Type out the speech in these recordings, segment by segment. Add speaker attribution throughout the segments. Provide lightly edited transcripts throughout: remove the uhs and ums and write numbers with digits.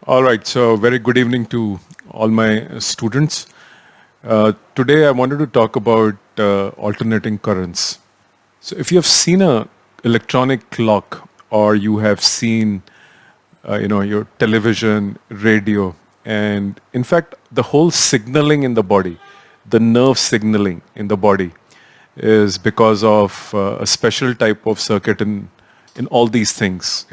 Speaker 1: All right, so very good evening to all my students. Today I wanted to talk about alternating currents. So if you have seen a electronic clock or you have seen your television, radio, and in fact the whole signaling in the body, the nerve signaling in the body is because of a special type of circuit in all these things,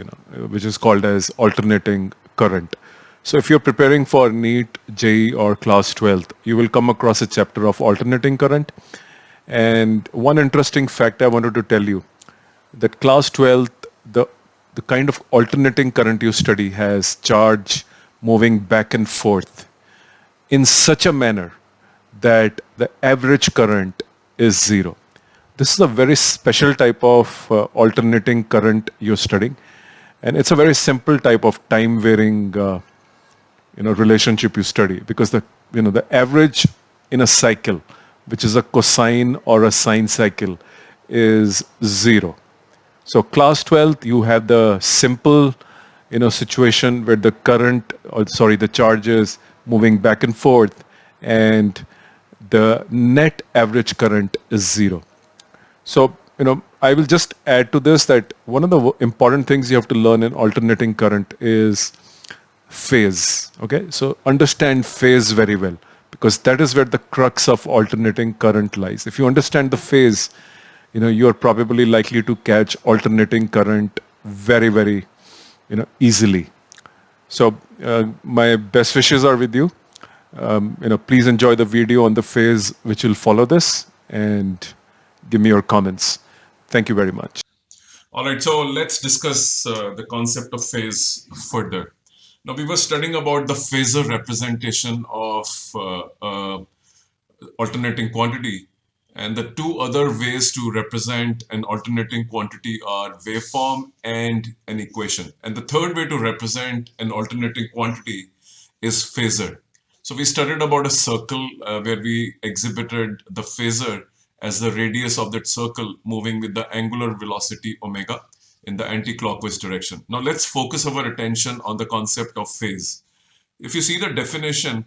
Speaker 1: which is called as alternating current. So if you're preparing for NEET, JEE, or class 12th, you will come across a chapter of alternating current. And one interesting fact I wanted to tell you that class 12th, the kind of alternating current you study has charge moving back and forth in such a manner that the average current is zero. This is a very special type of alternating current you're studying, and it's a very simple type of time varying relationship you study, because the average in a cycle, which is a cosine or a sine cycle, is zero. So class 12th, you have the simple, situation where the current, or sorry, the charge is moving back and forth, and the net average current is zero. So, I will just add to this that one of the important things you have to learn in alternating current is phase. Okay, so understand phase very well, because that is where the crux of alternating current lies. If you understand the phase, you are probably likely to catch alternating current very, very, easily. So my best wishes are with you. Please enjoy the video on the phase which will follow this, and give me your comments. Thank you very much.
Speaker 2: All right, so let's discuss the concept of phase further. Now, we were studying about the phasor representation of alternating quantity, and the two other ways to represent an alternating quantity are waveform and an equation. And the third way to represent an alternating quantity is phasor. So we studied about a circle where we exhibited the phasor as the radius of that circle moving with the angular velocity omega in the anti-clockwise direction. Now let's focus our attention on the concept of phase. If you see the definition,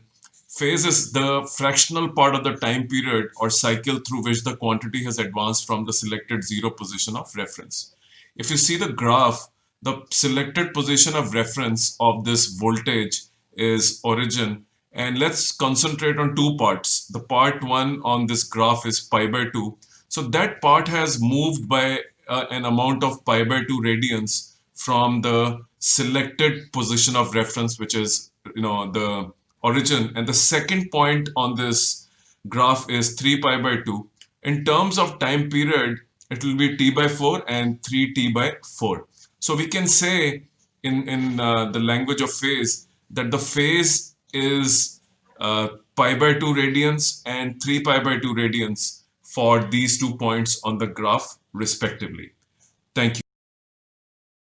Speaker 2: phase is the fractional part of the time period or cycle through which the quantity has advanced from the selected zero position of reference. If you see the graph, the selected position of reference of this voltage is origin. And let's concentrate on two parts. The part one on this graph is pi by 2. So that part has moved by an amount of pi by 2 radians from the selected position of reference, which is the origin. And the second point on this graph is 3 pi by 2. In terms of time period, it will be t by 4 and 3t by 4. So we can say in the language of phase that the phase is pi by 2 radians and 3 pi by 2 radians for these 2 points on the graph respectively. Thank you.